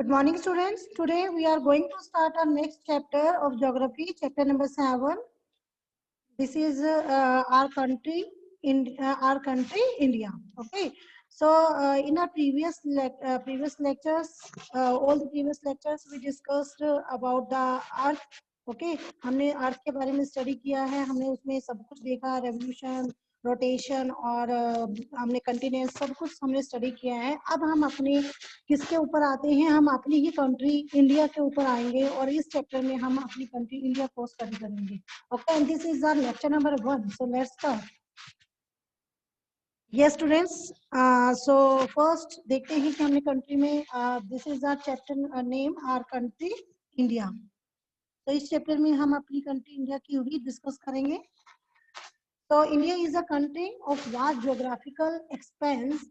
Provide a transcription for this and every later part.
Good morning, students. Today we are going to start our next chapter of geography, chapter number 7. This is our country, India. Okay. So in our previous lectures, all the previous lectures we discussed about the Earth. Okay. हमने अर्थ के बारे में study किया है, हमने उसमें सब कुछ देखा, रेवोल्यूशन, रोटेशन और हमने कंटिनेंस सब कुछ हमने स्टडी किया है। अब हम अपने किसके ऊपर आते हैं, हम अपनी ही कंट्री इंडिया के ऊपर आएंगे और इस चैप्टर में हम अपनी कंट्री इंडिया को स्टडी करेंगे। Okay, and this is our lecture number 1, so let's start. Yes students, so first देखते हैं कि हमने कंट्री में this is our chapter name, our country India. तो इस चैप्टर में हम अपनी कंट्री इंडिया की ही डिस्कस करेंगे। So India is a country of vast geographical expanse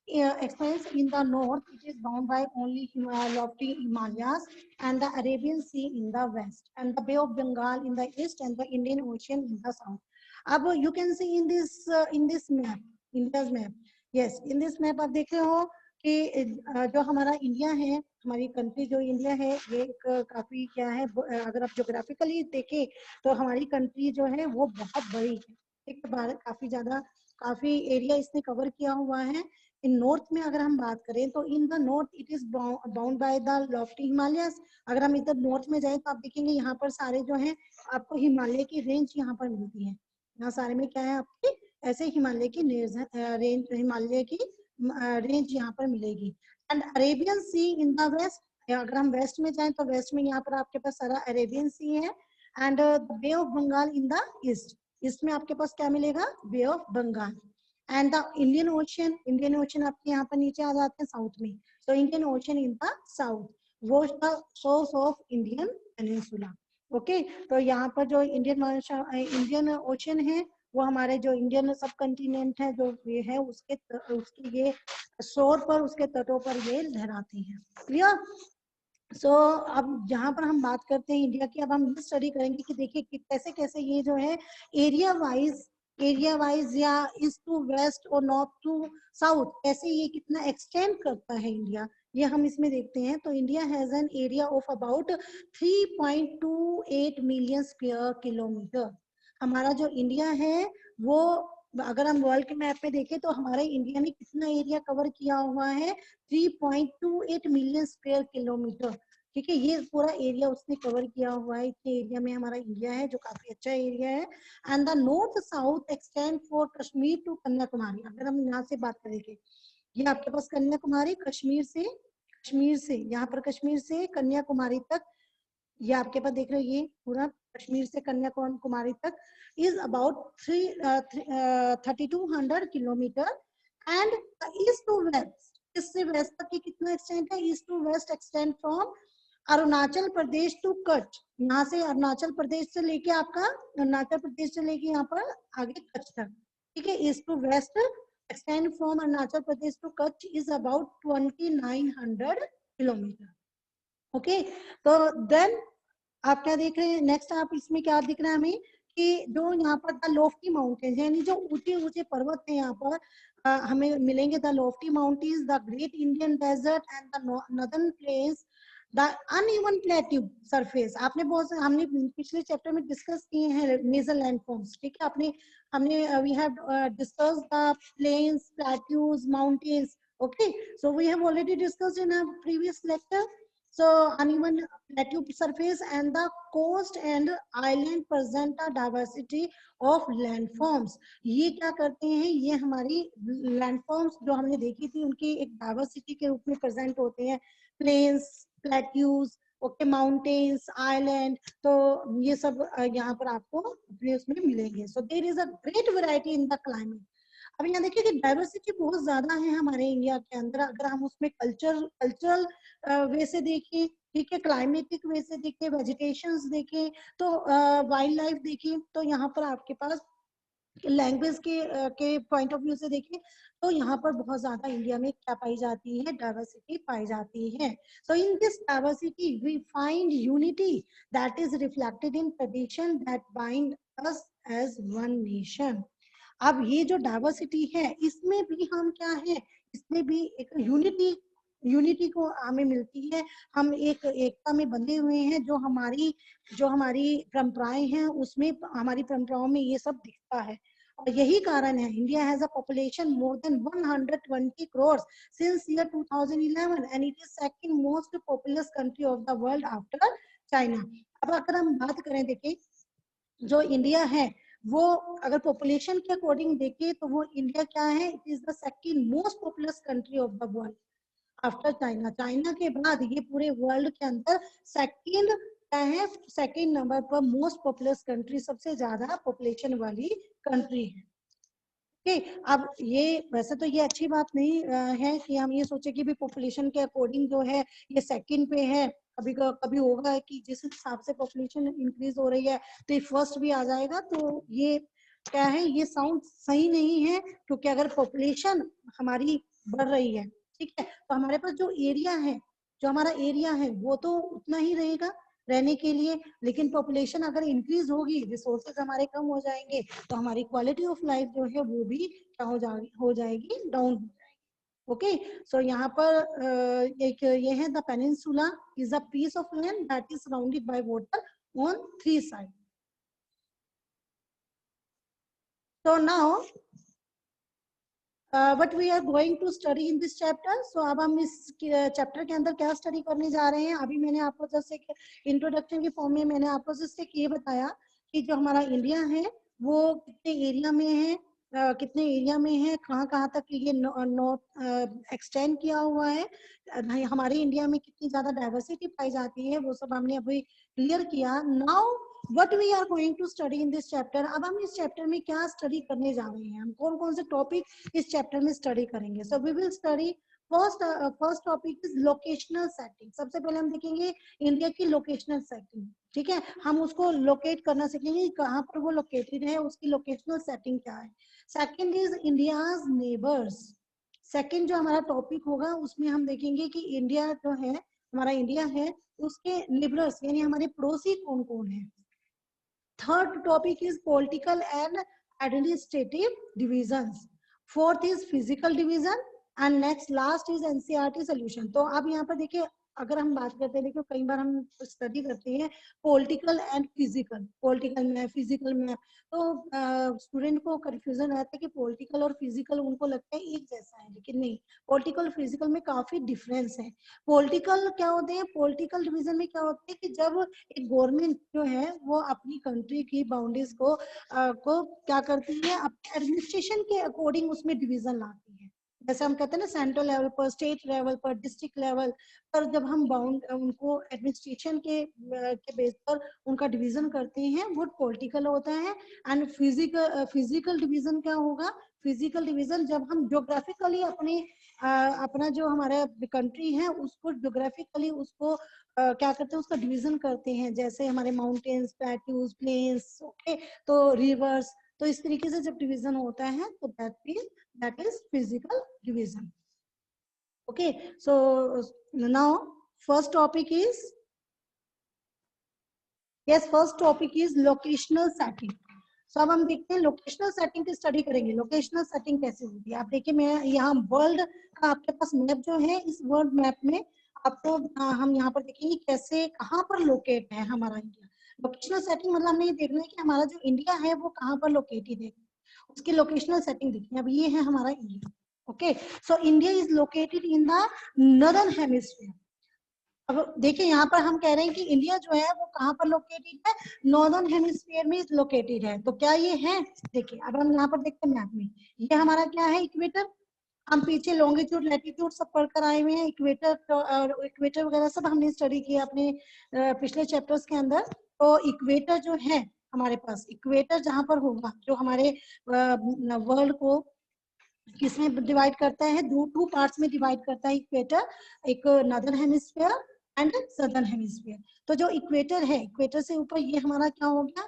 in the north. It is bound by only lofty Himalayas and the Arabian Sea in the west, and the Bay of Bengal in the east, and the Indian Ocean in the south. अब you can see in this map, India's map. Yes, in this map आप देख रहे हो कि जो हमारा India है, हमारी कंट्री जो इंडिया है, ये एक काफी क्या है, अगर आप ज्योग्राफिकली देखें तो हमारी कंट्री जो है वो बहुत बड़ी है। एक भारत काफी एरिया इसने कवर किया हुआ है। इन नॉर्थ में अगर हम बात करें तो in the north it is bound by the Lofty Himalayas. अगर हम इधर नॉर्थ में जाए तो आप देखेंगे यहाँ पर सारे जो है आपको हिमालय की रेंज यहाँ पर मिलती है। यहाँ सारे में क्या है, आपकी ऐसे हिमालय की रेंज, हिमालय की रेंज यहाँ पर मिलेगी। And Arabian sea in the west, अगर हम वेस्ट में जाए तो वेस्ट में यहाँ पर आपके पास सारा अरेबियन सी है। And bay of Bengal in the east, इसमें आपके पास क्या मिलेगा, bay of Bengal. And the Indian ocean आपके यहाँ पर नीचे आ जाते हैं साउथ में, तो Indian ocean in the south, वो source of Indian peninsula. Okay, तो यहाँ पर जो इंडियन ओशन है वो हमारे जो इंडियन सब कंटिनेंट है जो ये है उसके ये शोर पर, उसके तटों पर ये लहराते हैं। क्लियर? सो अब जहां पर हम बात करते हैं इंडिया की, अब हम ये स्टडी करेंगे कि देखिए कि कैसे कैसे ये जो है एरिया वाइज या ईस्ट टू वेस्ट और नॉर्थ टू साउथ कैसे ये कितना एक्सटेंड करता है इंडिया, ये हम इसमें देखते हैं। तो India has an area of about 3.28 million square kilometre. हमारा जो इंडिया है वो, अगर हम वर्ल्ड के मैप में देखें तो हमारे इंडिया ने कितना एरिया कवर किया हुआ है, 3.28 मिलियन स्क्वायर किलोमीटर। ठीक है, ये पूरा एरिया उसने कवर किया हुआ है। इतने एरिया में हमारा इंडिया है जो काफी अच्छा एरिया है। And the north south extend for Kashmir to Kanyakumari. अगर हम यहाँ से बात करेंगे, ये आपके पास कन्याकुमारी, कश्मीर से यहाँ पर कश्मीर से कन्याकुमारी तक, ये आपके पास देख रहे हो, ये पूरा कश्मीर से कन्याकुमारी तक is about 3200 kilometre. And east to west, इससे वेस्ट तक की कितना एक्सटेंड है, east to west extend from Arunachal Pradesh to Kutch. यहाँ से अरुणाचल प्रदेश से लेके यहाँ पर आगे कच्छ तक। ठीक है, east to west extend from Arunachal Pradesh to Kutch is about 2900 kilometre. Okay, तो देन आप क्या देख रहे हैं नेक्स्ट, आप इसमें क्या दिख रहा है हमें कि जो यहाँ पर द लोफ्टी माउंटेन्स, यानी जो ऊंचे ऊंचे पर्वत है यहाँ पर हमें मिलेंगे। The lofty mountains, the great Indian desert and the northern plains, the uneven plateau surface. हमने पिछले चैप्टर में डिस्कस किए हैं मेजर लैंडफॉर्म्स। ठीक है, हमने we have discussed the plains, plateaus, mountains. Okay, so we have already discussed in a previous lecture. So uneven plateau surface and the coast and island present a diversity of landforms. ये क्या करते हैं, ये हमारी landforms जो हमने देखी थी उनकी एक diversity के रूप में present होते हैं। plains, plateaus, okay, mountains, island, तो ये सब यहाँ पर आपको अपने उसमें मिलेंगे। So there is a great variety in the climate. अब यहाँ देखिए कि डाइवर्सिटी बहुत ज्यादा है हमारे इंडिया के अंदर। अगर हम उसमें कल्चरल वे से देखें, ठीक है, क्लाइमेटिक वे से देखें, वेजिटेशंस देखें, तो वाइल्ड लाइफ देखें, तो यहाँ पर आपके पास लैंग्वेज के पॉइंट ऑफ व्यू से देखें तो यहाँ पर बहुत ज्यादा इंडिया में क्या पाई जाती है, डाइवर्सिटी पाई जाती है। So in this diversity we find unity that is reflected in tradition that bind us as one nation. अब ये जो डाइवर्सिटी है इसमें भी हम क्या है, इसमें भी एक यूनिटी यूनिटी को हमें मिलती है, हम एक एकता में बंधे हुए हैं। जो हमारी परंपराएं हैं उसमें, हमारी परंपराओं में ये सब दिखता है। और यही कारण है India has a population more than 120 crores since year 2011 and it is second most populous country of the world after China। अब अगर हम बात करें, देखिए जो इंडिया है वो अगर पॉपुलेशन के अकॉर्डिंग देखें तो वो इंडिया क्या है, it is the second most populous country of the world after China. China के बाद ये पूरे वर्ल्ड के अंदर सेकंड क्या है, सेकंड नंबर पर मोस्ट पॉपुलस कंट्री, सबसे ज्यादा पॉपुलेशन वाली कंट्री है। अब ये वैसे तो ये अच्छी बात नहीं है कि हम ये सोचे कि भी पॉपुलेशन के अकॉर्डिंग जो है ये सेकंड पे है। कभी कभी होगा कि जिस हिसाब से पॉपुलेशन इंक्रीज हो रही है तो ये फर्स्ट भी आ जाएगा, तो ये क्या है, ये साउंड सही नहीं है। क्योंकि अगर पॉपुलेशन हमारी बढ़ रही है, ठीक है, तो हमारे पास जो एरिया है, जो हमारा एरिया है वो तो उतना ही रहेगा रहने के लिए। लेकिन पॉपुलेशन अगर इंक्रीज होगी, रिसोर्सेज हमारे कम हो जाएंगे, तो हमारी क्वालिटी ऑफ लाइफ जो है वो भी क्या हो जाएगी, डाउन हो जाएगी। ओके, सो यहाँ पर एक ये है, the peninsula is a piece of land that is surrounded by water on 3 side. So now what we are going to study in this chapter। So अब हम इस चैप्टर के अंदर क्या स्टडी करने जा रहे हैं। अभी मैंने आपको जैसे इंट्रोडक्शन के फॉर्म में मैंने आपको जैसे ये बताया कि जो हमारा इंडिया है वो कितने एरिया में है, कितने एरिया में है, कहाँ कहाँ तक ये नॉर्थ एक्सटेंड किया हुआ है, हमारे इंडिया में कितनी ज्यादा डाइवर्सिटी पाई जाती है, वो सब हमने अभी क्लियर किया। Now what we are going to study in this chapter. अब हम इस चैप्टर में क्या स्टडी करने जा रहे हैं, हम कौन कौन से टॉपिक इस चैप्टर में स्टडी करेंगे। So we will study first topic is locational setting. सबसे पहले हम देखेंगे इंडिया की लोकेशनल सेटिंग, ठीक है, हम उसको लोकेट करना सीखेंगे, कहाँ पर वो लोकेटेड है, उसकी लोकेशनल सेटिंग क्या है। Second is India's neighbours. Second जो हमारा टॉपिक होगा उसमें हम देखेंगे कि इंडिया जो है, हमारा इंडिया है, उसके नेबर्स यानी हमारे पड़ोसी कौन कौन है। Third topic is political and administrative divisions. Fourth is physical division and next last is NCERT solution. तो अब यहाँ पर देखिए, अगर हम बात करते हैं, देखो कई बार हम स्टडी करते हैं political and physical, political map, physical map, तो स्टूडेंट को कंफ्यूजन रहता है कि पॉलिटिकल और फिजिकल उनको लगता है एक जैसा है, लेकिन नहीं, पॉलिटिकल फिजिकल में काफी डिफरेंस है। पॉलिटिकल क्या होते हैं, पॉलिटिकल डिवीजन में क्या होता है कि जब एक गवर्नमेंट जो है वो अपनी कंट्री की बाउंड्रीज को क्या करती है, एडमिनिस्ट्रेशन के अकॉर्डिंग उसमें डिवीजन लाती है। जैसे हम कहते हैं ना, सेंट्रल लेवल पर, स्टेट लेवल पर, डिस्ट्रिक्ट लेवल पर जब हम उनको एडमिनिस्ट्रेशन के बेस पर उनका डिवीजन करते हैं, वो पॉलिटिकल होता है। एंड फिजिकल डिवीजन क्या होगा, फिजिकल डिवीजन जब हम ज्योग्राफिकली अपना जो हमारा कंट्री है उसको ज्योग्राफिकली उसको क्या करते हैं, उसका डिवीजन करते हैं, जैसे हमारे माउंटेन्स, प्लेट्यूज, प्लेन्स, ओके, तो रिवर्स, तो इस तरीके से जब डिवीजन होता है तो that is physical division. Okay, so now first topic is first topic is locational setting. So अब हम देखते हैं लोकेशनल सेटिंग की स्टडी करेंगे। लोकेशनल सेटिंग कैसे होती है, आप देखिए, मैं यहाँ वर्ल्ड का आपके पास मैप जो है, इस वर्ल्ड मैप में आपको हम यहाँ पर देखेंगे कैसे, कहाँ पर लोकेट है हमारा इंडिया। लोकेशनल सेटिंग मतलब हमें ये देखना है कि हमारा जो इंडिया है वो कहाँ पर लोकेटेड है, उसकी लोकेशनल सेटिंग देखनी है। अब ये है हमारा India. Okay, so India is located in the northern hemisphere. अब देखिए यहाँ पर हम कह रहे हैं कि इंडिया जो है वो कहाँ पर लोकेटेड है, नॉर्दर्न हेमिस्फीयर में लोकेटेड है। तो क्या ये है, देखिए अब हम यहाँ पर देखते हैं मैप में, ये हमारा क्या है, इक्वेटर। हम पीछे लॉन्गिट्यूड लैटिट्यूड सब पढ़कर आए हुए हैं, इक्वेटर और इक्वेटर वगैरह सब हमने स्टडी किया अपने पिछले चैप्टर्स के अंदर। तो इक्वेटर जो है हमारे पास, इक्वेटर जहाँ पर होगा, जो हमारे वर्ल्ड को किसमें डिवाइड करता है, टू पार्ट्स में डिवाइड करता है इक्वेटर, एक northern hemisphere and southern hemisphere. तो जो इक्वेटर है, इक्वेटर से ऊपर ये हमारा क्या हो गया,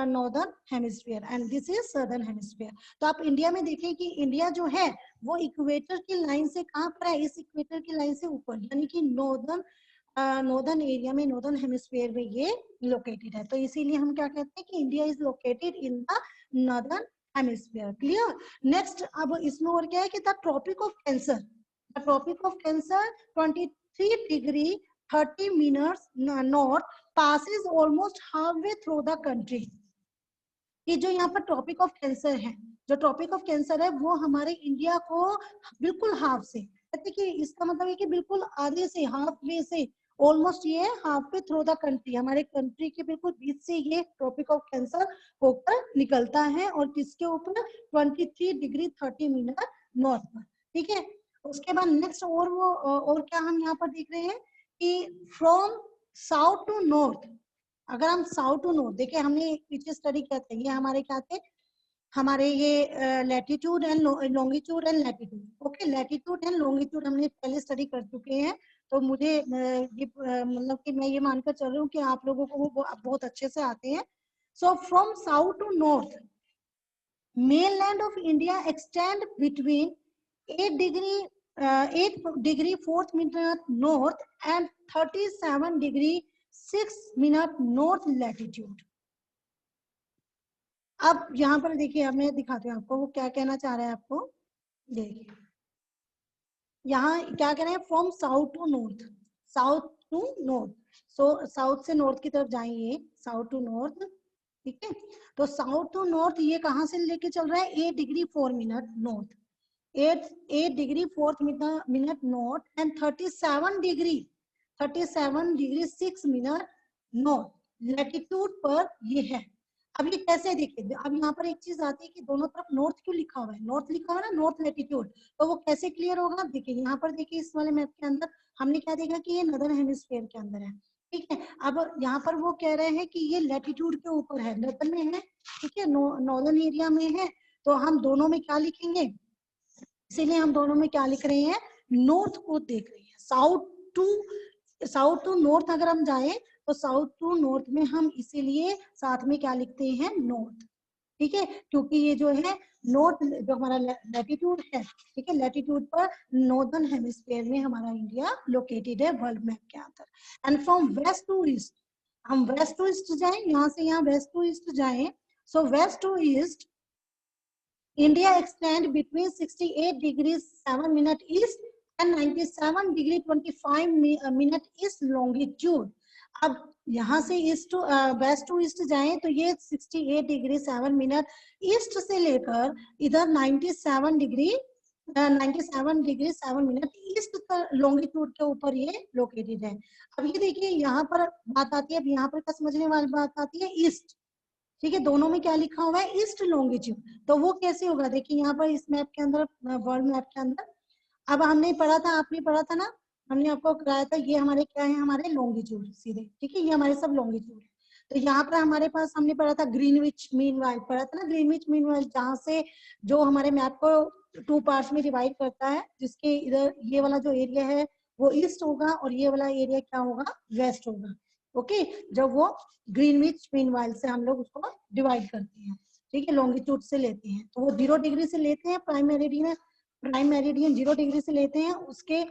northern hemisphere and this is southern hemisphere. तो आप इंडिया में देखें कि इंडिया जो है वो इक्वेटर की लाइन से कहाँ पर है, इस इक्वेटर की लाइन से ऊपर, यानी कि नॉर्दर्न एरिया में, नॉर्दर्न हेमिस्फीयर में ये लोकेटेड है। तो इसीलिए हम क्या कहते हैं कि India is located in the northern hemisphere. Clear. Next, अब इसमें और क्या है कि the tropic of cancer, tropic of cancer 23 degree 30 minutes north passes almost halfway through the country। ये जो यहाँ पर ट्रॉपिक ऑफ कैंसर है, जो ट्रॉपिक ऑफ कैंसर है वो हमारे इंडिया को बिल्कुल हाफ से, देखिए इसका मतलब है कि बिल्कुल आधे से, हाफ वे से, ऑलमोस्ट ये half way through the country, हमारे कंट्री के बिल्कुल बीच से ये ट्रॉपिक ऑफ कैंसर होकर निकलता है और किसके ऊपर 23 डिग्री 30 मिनट नॉर्थ पर। ठीक है, उसके बाद नेक्स्ट और क्या हम यहाँ पर देख रहे हैं कि फ्रॉम साउथ टू नॉर्थ, अगर हम साउथ टू नॉर्थ देखिए, हमने पीछे स्टडी किया था, ये हमारे क्या थे, हमारे ये latitude and longitude and latitude. Okay, latitude and longitude हमने पहले स्टडी कर चुके हैं, तो मुझे ये मतलब कि मैं ये मानकर चल रही हूँ कि आप लोगों को वो बहुत अच्छे से आते हैं। So from south to north mainland of India extend between 8 degree 4 minute north and 37 degree 6 minute north latitude। अब यहाँ पर देखिए, अब मैं दिखाती हूँ आपको वो क्या कहना चाह रहा है आपको। देखिए यहाँ क्या कह रहे हैं, from south to north, south to north, so south से नॉर्थ की तरफ जाएंगे, साउथ टू नॉर्थ। ठीक है, तो साउथ टू नॉर्थ ये कहाँ से लेके चल रहा है, 8 degree 4 minute north, 8 degree 4 minute north and 37 degree 6 minute north latitude पर ये है। अब ये कैसे देखिए, अब यहाँ पर एक चीज आती है कि दोनों तरफ नॉर्थ क्यों लिखा हुआ है, नॉर्थ लिखा हुआ है ना, नॉर्थ लैटिट्यूड, तो वो कैसे क्लियर होगा। देखिए यहाँ पर देखिए, इस वाले मैप के अंदर हमने क्या देखा कि ये नदर्न हेमिस्फीयर के अंदर है। ठीक है, अब यहाँ पर वो कह रहे हैं कि ये लैटिट्यूड के ऊपर है, नदर्न में है, ठीक है, नॉर्दर्न एरिया में है, तो हम दोनों में क्या लिखेंगे, इसीलिए हम दोनों में क्या लिख रहे हैं, नॉर्थ को देख रहे हैं। साउथ टू नॉर्थ अगर हम जाएं तो साउथ टू नॉर्थ में हम इसीलिए साथ में क्या लिखते हैं, नॉर्थ। ठीक है, क्योंकि ये जो है नॉर्थ जो हमारा लैटिट्यूड है, ठीक है, लैटिट्यूड पर नॉर्दर्न हेमिस्फीयर में हमारा इंडिया लोकेटेड है वर्ल्ड मैप के अंदर। And from west to east, हम वेस्ट टू ईस्ट जाएं, यहाँ से यहाँ वेस्ट टू ईस्ट जाएं, so west to east India extend between 68 degrees 7 minute east and 97 degree 25 minute east longitude। अब यहाँ से east to west to east जाएं तो ये 68 डिग्री 7 मिनट ईस्ट से लेकर इधर 97 डिग्री 7 मिनट ईस्ट लॉन्गिट्यूड के ऊपर ये लोकेटेड है। अब ये देखिए यहाँ पर बात आती है, अब यहाँ पर क्या समझने वाली बात आती है, ईस्ट। ठीक है, दोनों में क्या लिखा हुआ है, ईस्ट लॉन्गिट्यूड, तो वो कैसे होगा, देखिए यहाँ पर इस मैप के अंदर, वर्ल्ड मैप के अंदर, अब हमने पढ़ा था, आपने पढ़ा था ना, हमने आपको कराया था, ये हमारे क्या है, हमारे लॉन्गिट्यूड सीधे। ठीक है, ये हमारे सब लॉन्गिट्यूड है। तो यहाँ पर हमारे पास हमने पढ़ा था ग्रीनविच मीन वाइल, पढ़ा था ना, ग्रीनविच मीन वाइल, जहाँ से जो हमारे मैप को 2 पार्ट्स में डिवाइड करता है, जिसके इधर ये वाला जो एरिया है वो ईस्ट होगा और ये वाला एरिया क्या होगा, वेस्ट होगा। ओके, जब वो ग्रीनविच मीन वाइल से हम लोग उसको डिवाइड करते हैं, ठीक है, लॉन्गिट्यूड से लेते हैं, तो वो 0 डिग्री से लेते हैं, प्राइम मेरिडियन 0 डिग्री से लेते हैं। उसके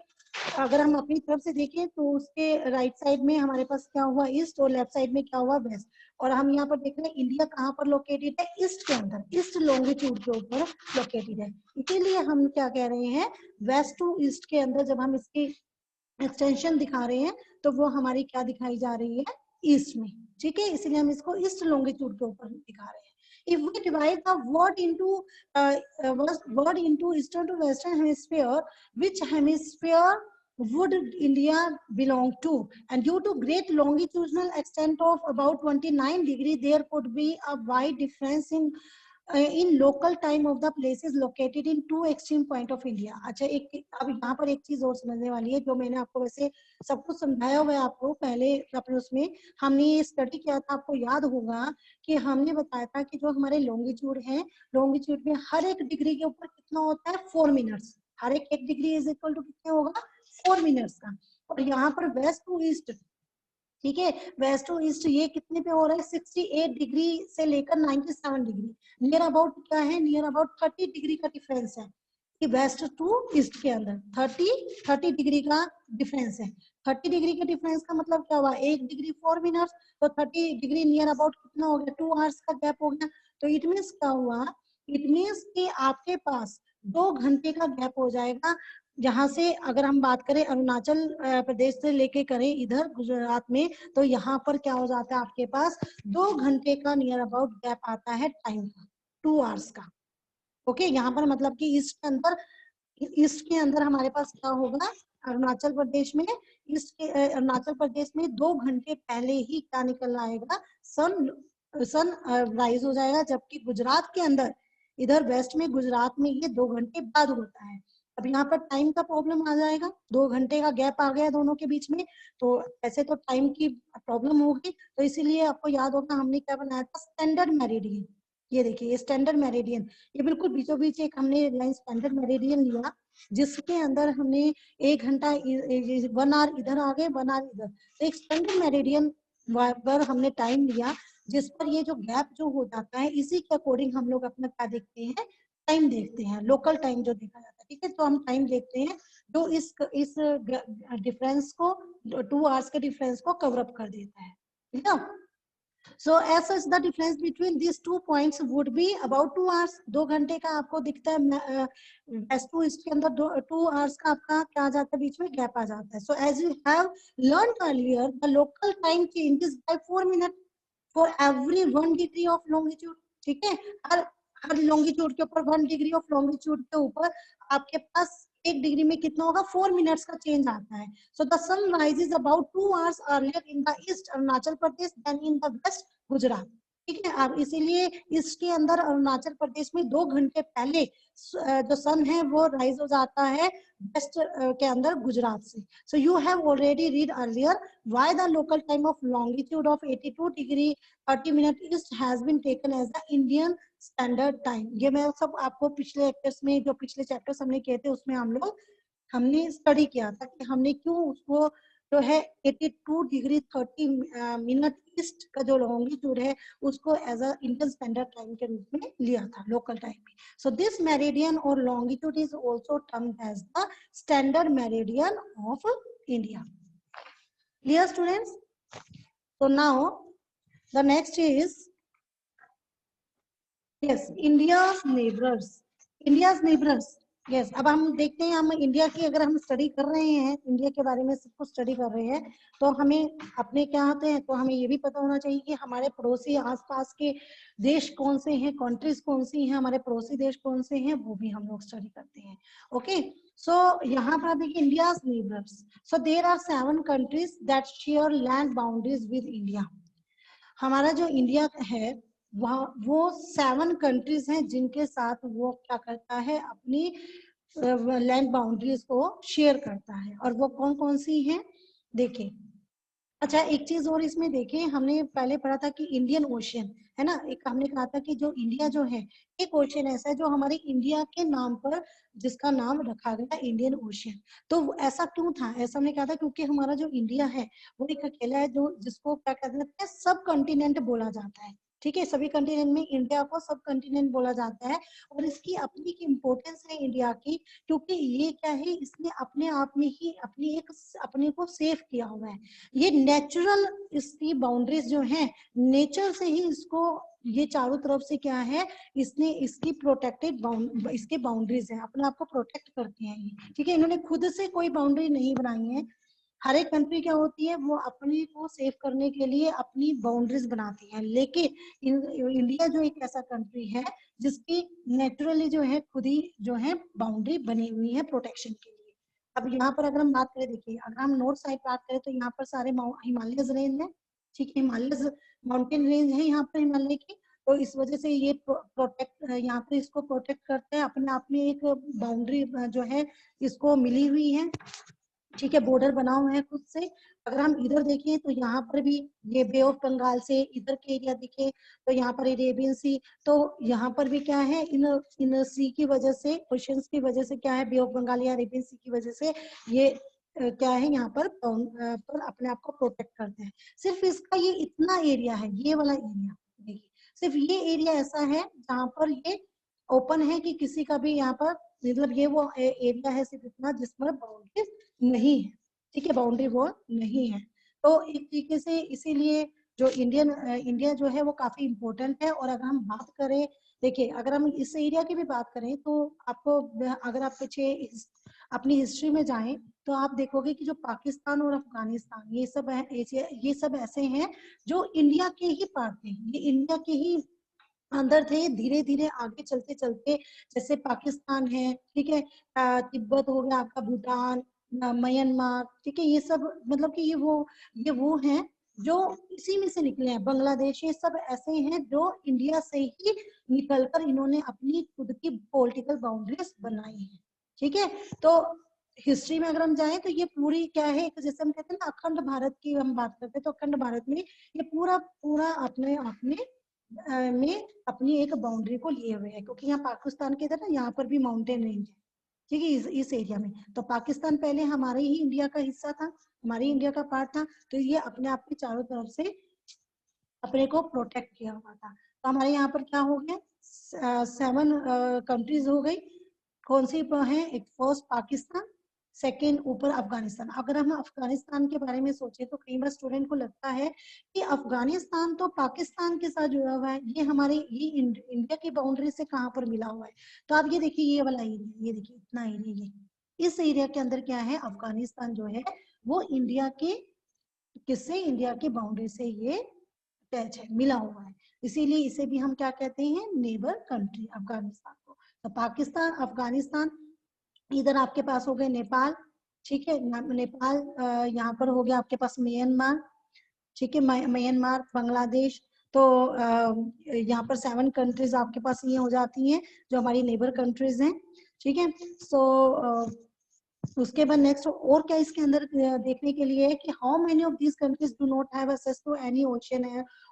अगर हम अपनी तरफ से देखें तो उसके राइट साइड में हमारे पास क्या हुआ, ईस्ट, और लेफ्ट साइड में क्या हुआ, वेस्ट। और हम यहाँ पर देख रहे हैं इंडिया कहाँ पर लोकेटेड है, ईस्ट के अंदर, ईस्ट लॉन्गिट्यूड के ऊपर लोकेटेड है। इसीलिए हम क्या कह रहे हैं, वेस्ट टू ईस्ट के अंदर जब हम इसकी एक्सटेंशन दिखा रहे हैं तो वो हमारी क्या दिखाई जा रही है, ईस्ट में। ठीक है, इसलिए हम इसको ईस्ट लॉन्गिट्यूड के ऊपर दिखा रहे हैं। If we divide the world into eastern to western hemisphere, which hemisphere would India belong to? And due to great longitudinal extent of about 29 degree, there could be a wide difference in local time of the places located in two extreme point of India। अच्छा, एक अब यहाँ पर एक चीज और समझने वाली है, जो मैंने आपको वैसे सब कुछ समझाया हुआ है, आपको पहले अपने उसमें हमने ये स्टडी किया था, आपको याद होगा कि हमने बताया था कि जो हमारे लॉन्गिट्यूड है, लॉन्गिट्यूड में हर एक डिग्री के ऊपर कितना होता है, 4 मिनट्स, हर एक डिग्री इज इक्वल टू कितने होगा, 4 मिनट्स का। और यहाँ पर वेस्ट टू ईस्ट, ठीक है, वेस्ट टू ईस्ट ये कितने पे हो रहा है, 68 डिग्री से लेकर 97 डिग्री, नियर अबाउट क्या है, नियर अबाउट 30 डिग्री का डिफरेंस है कि वेस्ट टू ईस्ट के अंदर 30 डिग्री का डिफरेंस है। 30 डिग्री के डिफरेंस का मतलब क्या हुआ, 1 डिग्री 4 मिनट्स, तो 30 डिग्री नियर अबाउट कितना हो गया, 2 आवर्स का गैप हो गया। तो इट मीन्स क्या हुआ, इट मीन्स कि आपके पास 2 घंटे का गैप हो जाएगा यहाँ से अगर हम बात करें अरुणाचल प्रदेश से लेके करें इधर गुजरात में, तो यहाँ पर क्या हो जाता है आपके पास 2 घंटे का नियर अबाउट गैप आता है टाइम का, 2 आवर्स का। ओके, यहाँ पर मतलब कि ईस्ट के अंदर हमारे पास क्या होगा, अरुणाचल प्रदेश में, अरुणाचल प्रदेश में 2 घंटे पहले ही क्या निकल आएगा, सन राइज हो जाएगा, जबकि गुजरात के अंदर इधर वेस्ट में गुजरात में ये 2 घंटे बाद होता है। अब यहाँ पर टाइम का प्रॉब्लम आ जाएगा, 2 घंटे का गैप आ गया दोनों के बीच में, तो ऐसे तो टाइम की प्रॉब्लम होगी। तो इसीलिए आपको याद होगा हमने क्या बनाया था, स्टैंडर्ड मेरिडियन। ये देखिए ये स्टैंडर्ड मेरिडियन, ये बिल्कुल बीचों बीच एक हमने लाइन स्टैंडर्ड मेरिडियन लिया, जिसके अंदर हमने 1 घंटा 1 आवर इधर आ गए, 1 आवर इधर, तो एक स्टैंडर्ड मेरिडियन पर हमने टाइम लिया, जिस पर ये जो गैप जो हो जाता है, इसी के अकॉर्डिंग हम लोग अपना क्या देखते हैं, टाइम देखते हैं, लोकल टाइम जो देखा जाता है। ठीक है, तो हम टाइम देखते हैं जो इस डिफरेंस को, 2 आवर्स के डिफरेंस को कवर अप कर देता है। ठीक है, so as such the difference between these 2 points would be about 2 hours। 2 घंटे का आपको दिखता है वेस्ट टू ईस्ट के अंदर 2 आवर्स का आपका क्या आ जाता है, बीच में गैप आ जाता है। So as you have learn earlier, the local time changes by 4 minute for every 1 degree of longitude. ठीक है, हर लॉन्गिट्यूड के ऊपर 1 डिग्री ऑफ लॉन्गिट्यूड के ऊपर आपके पास 1 डिग्री में कितना होगा, 4 मिनट्स का चेंज आता है। So the sun rises about 2 hours earlier in the east Arunachal Pradesh then in the west Gujarat. ठीक है, अब इसीलिए इसके अंदर अरुणाचल प्रदेश में 2 घंटे पहले जो सन है वो राइज हो जाता है वेस्ट के अंदर गुजरात से। So you have already read earlier why the local time of longitude of 82 degree 30 minute east has been taken as the Indian standard time. ये मैं सब आपको पिछले चैप्टर्स में, जो पिछले चैप्टर्स हमने किए थे उसमें हमने स्टडी किया था कि हमने क्यों उसको जो है 82 डिग्री 30 मिनट ईस्ट का जो लॉन्गिट्यूड है उसको as a Indian standard time के रूप में लिया था, लोकल टाइम में। सो दिस मेरिडियन और longitude is also termed as the standard meridian of India. Clear students? So now the next is yes, India's neighbors. India's neighbors. Yes, अब हम देखते हैं, हम इंडिया की अगर हम स्टडी कर रहे हैं, इंडिया के बारे में सब कुछ स्टडी कर रहे हैं, तो हमें अपने क्या होते हैं, तो हमें ये भी पता होना चाहिए कि हमारे पड़ोसी आसपास के देश कौन से हैं, कंट्रीज कौन सी हैं, हमारे पड़ोसी देश कौन से हैं, वो भी हम लोग स्टडी करते हैं। ओके, सो यहाँ पर देखिए India's neighbours. So there are 7 countries that share land boundaries with India. हमारा जो इंडिया है वो 7 कंट्रीज हैं जिनके साथ वो क्या करता है, अपनी लैंड बाउंड्रीज को शेयर करता है। और वो कौन कौन सी हैं देखिए। अच्छा, एक चीज और इसमें देखें, हमने पहले पढ़ा था कि इंडियन ओशियन है ना, एक हमने कहा था कि जो इंडिया जो है, एक ओशियन ऐसा है जो हमारे इंडिया के नाम पर, जिसका नाम रखा गया इंडियन ओशियन। तो ऐसा क्यों था, ऐसा हमने कहा था क्योंकि हमारा जो इंडिया है वो एक अकेला है जो, जिसको क्या कहते हैं, सब कंटिनेंट बोला जाता है। ठीक है, सभी कंटिनेंट में इंडिया को सब कंटिनेंट बोला जाता है। और इसकी अपनी की इम्पोर्टेंस है इंडिया की, क्योंकि ये क्या है, इसने अपने आप में ही अपने को सेफ किया हुआ है। ये नेचुरल, इसकी बाउंड्रीज जो है, नेचर से ही इसको, ये चारों तरफ से क्या है, इसने इसकी प्रोटेक्टेड इसके बाउंड्रीज है, अपने आप को प्रोटेक्ट करते हैं ये। ठीक है, इन्होंने खुद से कोई बाउंड्री नहीं बनाई है। हर एक कंट्री क्या होती है, वो अपने को सेव करने के लिए अपनी बाउंड्रीज बनाती है, लेकिन इंडिया जो एक ऐसा कंट्री है जिसकी नेचुरली जो है खुद ही जो है बाउंड्री बनी हुई है प्रोटेक्शन के लिए। अब यहाँ पर अगर हम बात करें, देखिए अगर हम नॉर्थ साइड बात करें तो यहाँ पर सारे हिमालयस रेंज है। ठीक है, हिमालयस माउंटेन रेंज है यहाँ पर हिमालय की। तो इस वजह से ये प्रोटेक्ट, यहाँ पर इसको प्रोटेक्ट करते हैं, अपने आप में एक बाउंड्री जो है इसको मिली हुई है। ठीक है, बॉर्डर बना हुआ है खुद से। अगर हम इधर देखें तो यहाँ पर भी ये बे ऑफ बंगाल से इधर के एरिया दिखे तो यहाँ पर अरेबियन सी, तो यहाँ पर भी क्या है, इन सी की वजह से, ओशंस की वजह से क्या है, बे ऑफ बंगाल या अरेबियन सी की वजह से ये क्या है, यहाँ पर अपने आप को प्रोटेक्ट करते हैं। सिर्फ इसका ये इतना एरिया है, ये वाला एरिया देखिए, सिर्फ ये एरिया ऐसा है जहाँ पर ये ओपन है कि किसी का भी यहाँ पर, मतलब ये वो एरिया है सिर्फ इतना जिसमें बाउंड्रीज नहीं है। ठीक है, बाउंड्री वॉल नहीं है। तो एक तरीके से इसीलिए जो इंडिया जो है वो काफी इम्पोर्टेंट है। और अगर हम बात करें, देखिए अगर हम इस एरिया की भी बात करें तो आपको, अगर आप पीछे अपनी हिस्ट्री में जाएं तो आप देखोगे कि जो पाकिस्तान और अफगानिस्तान ये सब है, ये सब ऐसे हैं जो इंडिया के ही पार्ट थे, ये इंडिया के ही अंदर थे। धीरे धीरे आगे चलते चलते जैसे पाकिस्तान है, ठीक है, तिब्बत हो गया आपका, भूटान, म्यांमार, ठीक है, ये सब मतलब कि ये वो हैं जो इसी में से निकले हैं। बांग्लादेश, ये सब ऐसे हैं जो इंडिया से ही निकलकर इन्होंने अपनी खुद की पॉलिटिकल बाउंड्रीज बनाई है, ठीक है। तो हिस्ट्री में अगर हम जाएं तो ये पूरी क्या है, एक जैसे हम कहते हैं ना अखंड भारत की हम बात करते हैं, तो अखंड भारत में ये पूरा पूरा अपने आप में अपनी एक बाउंड्री को लिए हुए है, क्योंकि यहाँ पाकिस्तान के इधर ना यहाँ पर भी माउंटेन रेंज है, ठीक है, इस एरिया में। तो पाकिस्तान पहले हमारे ही इंडिया का हिस्सा था, हमारी इंडिया का पार्ट था, तो ये अपने आप के चारों तरफ से अपने को प्रोटेक्ट किया हुआ था। तो हमारे यहाँ पर क्या हो गया, 7 कंट्रीज हो गई। कौन सी है, एक फर्स्ट पाकिस्तान, सेकेंड ऊपर अफगानिस्तान। अगर हम अफगानिस्तान के बारे में सोचे तो कई बार स्टूडेंट को लगता है कि अफगानिस्तान तो पाकिस्तान के साथ जुड़ा हुआ है, ये हमारे ये इंडिया की बाउंड्री से कहाँ पर मिला हुआ है। तो आप ये देखिए, ये वाला एरिया, ये देखिए इतना एरिया, ये इस एरिया के अंदर क्या है, अफगानिस्तान जो है वो इंडिया के किससे, इंडिया की बाउंड्री से ये अटैच है, मिला हुआ है। इसीलिए इसे भी हम क्या कहते हैं, नेबर कंट्री, अफगानिस्तान को। तो पाकिस्तान, अफगानिस्तान, इधर आपके पास हो गए नेपाल, ठीक है, नेपाल, यहाँ पर हो गया आपके पास म्यांमार, ठीक है, म्यांमार, बांग्लादेश। तो यहाँ पर 7 कंट्रीज आपके पास ये हो जाती हैं जो हमारी नेबर कंट्रीज हैं, ठीक है। सो उसके बाद नेक्स्ट और क्या इसके अंदर देखने के लिए है कि how many of these countries do not have access to any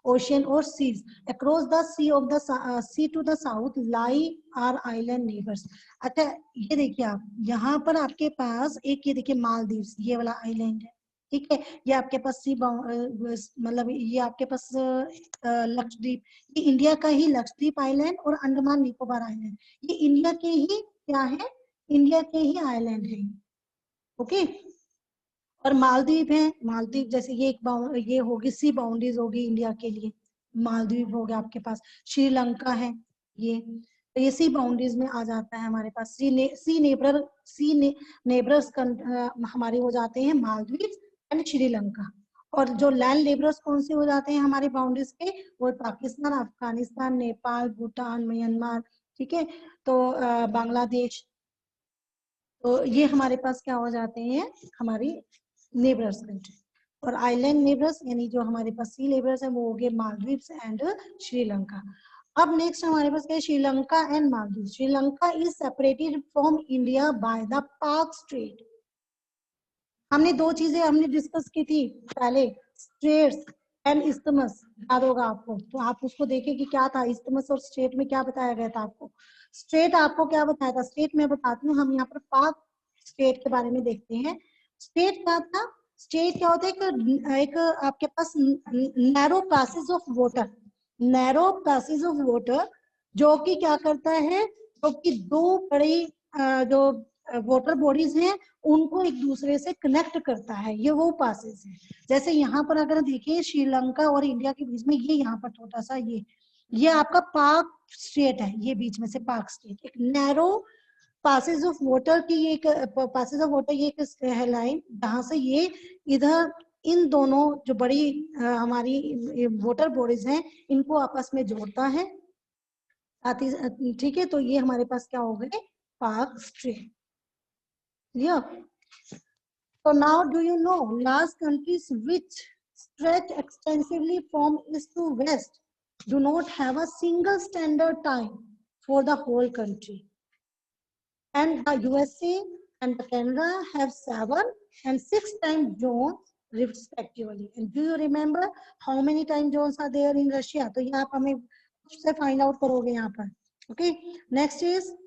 ocean और seas across the sea of the sea to the south lie are island neighbours. अच्छा, ये देखिए आप, यहाँ पर आपके पास एक ये देखिए मालदीव्स, ये वाला आइलैंड है, ठीक है, ये आपके पास सी मतलब ये आपके पास लक्षद्वीप, ये इंडिया का ही लक्षद्वीप आइलैंड और अंडमान निकोबार आइलैंड, ये इंडिया के ही क्या है, इंडिया के ही आइलैंड है, ओके। और मालदीव है, मालदीव जैसे ये ये होगी सी बाउंड्रीज होगी इंडिया के लिए, मालदीव हो गया आपके पास। श्रीलंका है ये, तो ये सी बाउंड्रीज में आ जाता है हमारे पास। सी नेबरस हमारे हो जाते हैं मालदीव एंड श्रीलंका। और जो लैंड लेबरर्स कौन से हो जाते हैं हमारे बाउंड्रीज के, वो पाकिस्तान, अफगानिस्तान, नेपाल, भूटान, म्यांमार, ठीक है, तो बांग्लादेश। तो ये हमारे पास क्या हो जाते हैं, हमारी नेबरस कंट्री। और आइलैंड नेबरस यानी जो हमारे पास सी नेबरस है वो हो गए मालदीव्स एंड श्रीलंका। अब नेक्स्ट हमारे पास क्या है, Sri Lanka and Maldives. Sri Lanka is separated from India by the पाक स्ट्रेट। हमने दो चीजें हमने डिस्कस की थी पहले, स्ट्रेट्स एंड इस्थमस, याद होगा आपको, तो आप उसको देखें कि क्या था इस्थमस और स्ट्रेट में क्या बताया गया था आपको। स्ट्रेट आपको क्या बताया था, स्ट्रेट में बताती हूँ, हम यहाँ पर पाक स्ट्रेट के बारे में देखते हैं। स्ट्रेट क्या था, स्ट्रेट क्या होता है, एक आपके पास narrow passage of water, narrow passage of water, जो कि क्या करता है, जो कि दो बड़ी जो वाटर बॉडीज हैं उनको एक दूसरे से कनेक्ट करता है, ये वो पासेस है। जैसे यहाँ पर अगर देखिए श्रीलंका और इंडिया के बीच में ये यहाँ पर छोटा सा ये आपका पाक स्टेट है, ये बीच में से पाक स्टेट, एक नैरो पासेज ऑफ वाटर की एक पासेज ऑफ वाटर, ये एक है लाइन जहां से ये इधर इन दोनों जो बड़ी हमारी वाटर बॉडीज हैं इनको आपस में जोड़ता है, साथ ही, ठीक है। तो ये हमारे पास क्या हो गए, पाक straight. Yeah. So now do you know large countries which stretch extensively from east to west do not have a single standard time for the whole country. And the USA and the Canada have 7 and 6 time zones respectively. And do you remember how many time zones are there in Russia? तो ये आप हमें से find out करोगे यहाँ पर. Okay. Next is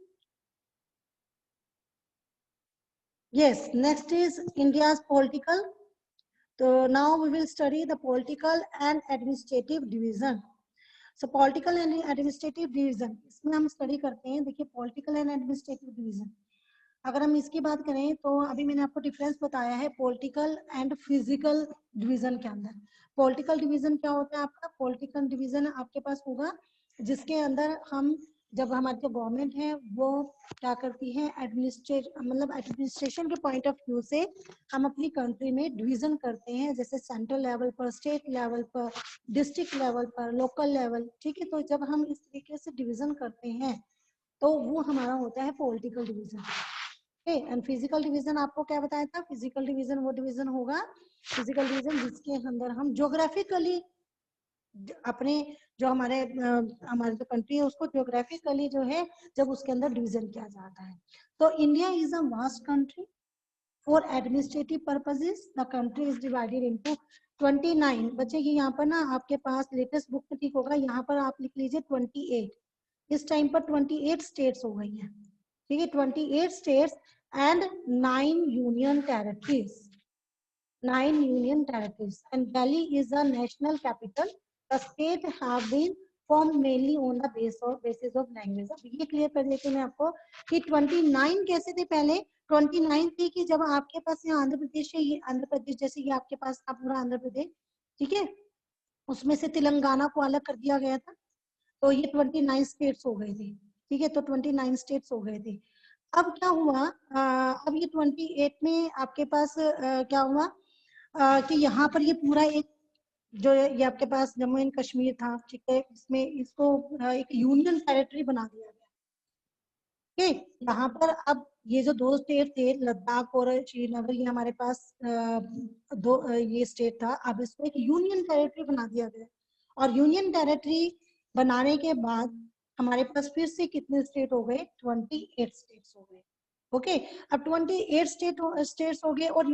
yes, next is India's political. So now we will study the political and administrative division. So political and administrative division, इसमें हम study करते हैं। देखिए political and administrative division, अगर हम इसकी बात करें तो अभी मैंने आपको डिफरेंस बताया है पॉलिटिकल एंड फिजिकल डिवीजन के अंदर। पॉलिटिकल डिवीजन क्या होता है आपका, पॉलिटिकल डिवीजन आपके पास होगा जिसके अंदर हम जब हमारी जो गवर्नमेंट है वो क्या करती है, एडमिनिस्ट्रेशन के पॉइंट ऑफ व्यू से हम अपनी कंट्री में डिवीजन करते हैं, जैसे सेंट्रल लेवल पर, स्टेट लेवल पर, डिस्ट्रिक्ट लेवल पर, लोकल लेवल, ठीक है। तो जब हम इस तरीके से डिवीजन करते हैं तो वो हमारा होता है political division. And physical division आपको क्या बताया था, फिजिकल डिवीजन वो डिवीजन होगा, फिजिकल डिवीजन जिसके अंदर हम ज्योग्राफिकली अपने जो हमारे जो कंट्री है उसको ज्योग्राफिकली जो है जब उसके अंदर डिवीजन किया जाता है। तो India is a vast country. For administrative purposes the country is divided into 29। बच्चे ये यहाँ पर ना आपके पास लेटेस्ट बुक में ठीक होगा, यहाँ पर आप लिख लीजिए 28। इस टाइम पर 28 स्टेट्स हो गई हैं, ठीक है, 28 states and 9 union territories, 9 union territories, and Delhi is the national capital. The state have been formed mainly on the basis of language. अब ये क्लियर कर देती हूँ मैं आपको कि 29 कैसे थे पहले। 29 थी कि जब आपके पास यहाँ आंध्र प्रदेश है, ये आंध्र प्रदेश जैसे ये आपके पास था पूरा आंध्र प्रदेश, ठीक है, उसमें से तेलंगाना को अलग कर दिया गया था, तो ये 29 स्टेट्स हो गए थे, ठीक है। तो 29 स्टेट्स हो गए थे। अब क्या हुआ, अब ये 28 में आपके पास क्या हुआ कि यहाँ पर ये पूरा एक जो ये आपके पास जम्मू एंड कश्मीर था, ठीक है, इसमें इसको एक यूनियन टेरिटरी बना दिया गया, ठीक है। यहाँ पर अब ये जो दो स्टेट थे लद्दाख और श्रीनगर, ये हमारे पास ये स्टेट था, अब इसको एक यूनियन टेरिटरी बना दिया गया। और यूनियन टेरिटरी बनाने के बाद हमारे पास फिर से कितने स्टेट हो गए, 28 स्टेट्स हो गए। ओके, अब 28 स्टेट्स हो गए। और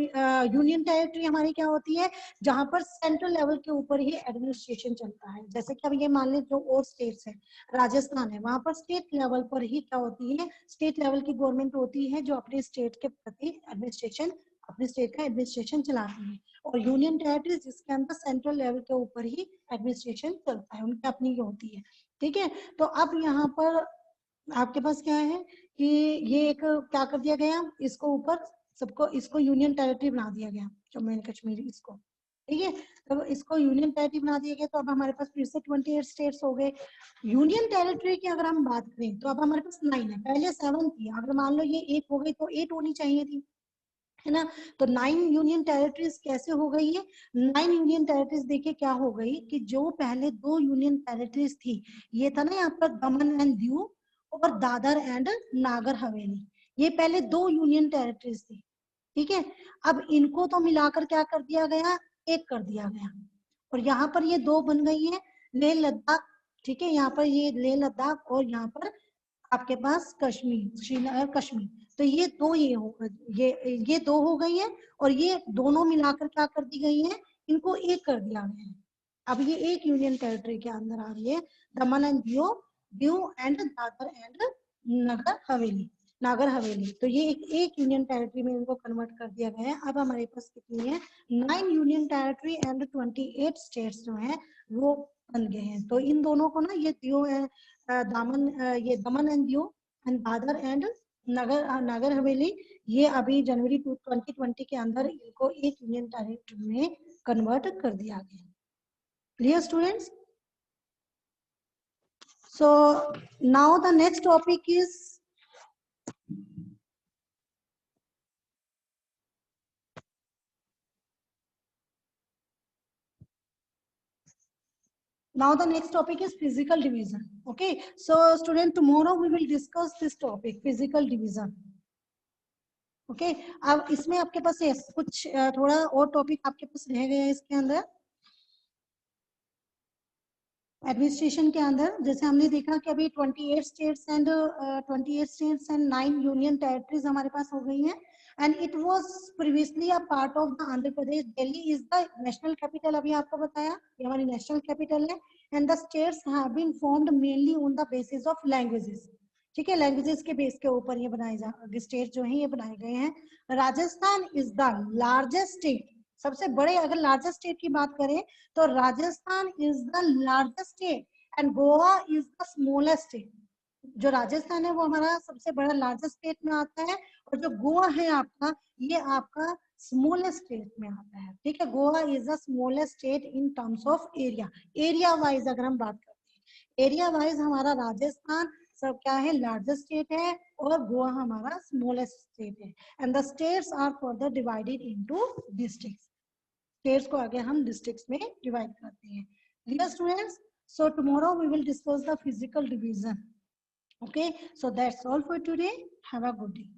यूनियन टेरिटरी हमारी क्या होती है, जहां पर सेंट्रल लेवल के ऊपर ही एडमिनिस्ट्रेशन चलता है। जैसे कि अब ये मान लीजिए जो और स्टेट्स है, राजस्थान है, वहां पर स्टेट लेवल पर ही क्या होती है, स्टेट लेवल की गवर्नमेंट होती है जो अपने स्टेट के प्रति एडमिनिस्ट्रेशन, अपने स्टेट का एडमिनिस्ट्रेशन चलाती है। और यूनियन टेरिटरी जिसके अंदर सेंट्रल लेवल के ऊपर ही एडमिनिस्ट्रेशन चलता है, उनकी अपनी होती है, ठीक है। तो अब यहाँ पर आपके पास क्या है कि ये एक क्या कर दिया गया, इसको ऊपर सबको इसको यूनियन टेरिटरी बना दिया गया, जम्मू एंड कश्मीर इसको, ठीक है। तो इसको यूनियन टेरिटरी बना दिया गया। तो अब हमारे पास फिर से 28 स्टेट्स हो गए। यूनियन टेरिटरी की अगर हम बात करें तो अब हमारे पास 9 है, पहले 7 थी, अगर मान लो ये 1 हो गई तो 8 होनी चाहिए थी, है ना। तो 9 यूनियन टेरिटरीज कैसे हो गई है, 9 यूनियन टेरिटरीज देखिए क्या हो गई कि जो पहले 2 यूनियन टेरिटरीज थी, ये था ना यहाँ पर दमन एंड दीव और दादर एंड नागर हवेली, ये पहले 2 यूनियन टेरिटरीज थी, ठीक है। अब इनको तो मिलाकर क्या कर दिया गया, एक कर दिया गया। और यहाँ पर ये 2 बन गई है, लेह लद्दाख, ठीक है, यहाँ पर ये लेह लद्दाख और यहाँ पर आपके पास कश्मीर, श्रीनगर कश्मीर। तो ये 2 ये 2 हो गई है, और ये दोनों मिलाकर क्या कर दी गई है, इनको एक कर दिया गया है। अब ये एक यूनियन टेरिटरी के अंदर आ रही है, Daman and Diu and Dadra and Nagar Haveli, Nagar हवेली। तो ये एक यूनियन टेरिटरी में इनको कन्वर्ट कर दिया गया है। अब हमारे पास कितनी है, 9 यूनियन टेरिटरी एंड 28 स्टेट्स जो है वो बन गए हैं। तो इन दोनों को ना ये दीव ये Daman and Diu and Dadra and Nagar Haveli, ये अभी जनवरी 2020 के अंदर इनको एक यूनियन टेरिटरी में कन्वर्ट कर दिया गया। Clear students? So now the next topic is physical division. Okay, so student, tomorrow we will discuss this topic, physical division. Okay, अब इसमें आपके पास कुछ थोड़ा और टॉपिक आपके पास रह गए हैं इसके अंदर एडमिनिस्ट्रेशन के अंदर। जैसे हमने देखा कि अभी 28 स्टेट्स एंड 9 यूनियन टेरिटरीज हमारे पास हो गई हैं, and it was previously a part of the Andhra Pradesh. Delhi is the national capital, अभी आपको बताया ये हमारी नेशनल कैपिटल है। And the states have been formed mainly on the basis of languages, ठीक है, लैंग्वेजेस के बेस के ऊपर ये स्टेट जो है ये बनाए गए हैं। Rajasthan is the largest state, सबसे बड़े अगर लार्जेस्ट स्टेट की बात करें तो Rajasthan is the largest state and Goa is the smallest state. जो राजस्थान है वो हमारा सबसे बड़ा लार्जेस्ट स्टेट में आता है, और जो गोवा है आपका, ये आपका स्मॉलेस्ट स्टेट में आता है, ठीक है। Goa is the smallest state in terms of area, area wise अगर हम बात करते हैं, एरिया वाइज हमारा राजस्थान सब क्या है, लार्जेस्ट स्टेट है और गोवा हमारा स्मॉलेस्ट स्टेट है। And the states are further divided into districts. States को आगे हम डिस्ट्रिक्ट्स में डिवाइड करते हैं। Dear students, so tomorrow we will discuss the physical division. Okay, so that's all for today. Have a good day.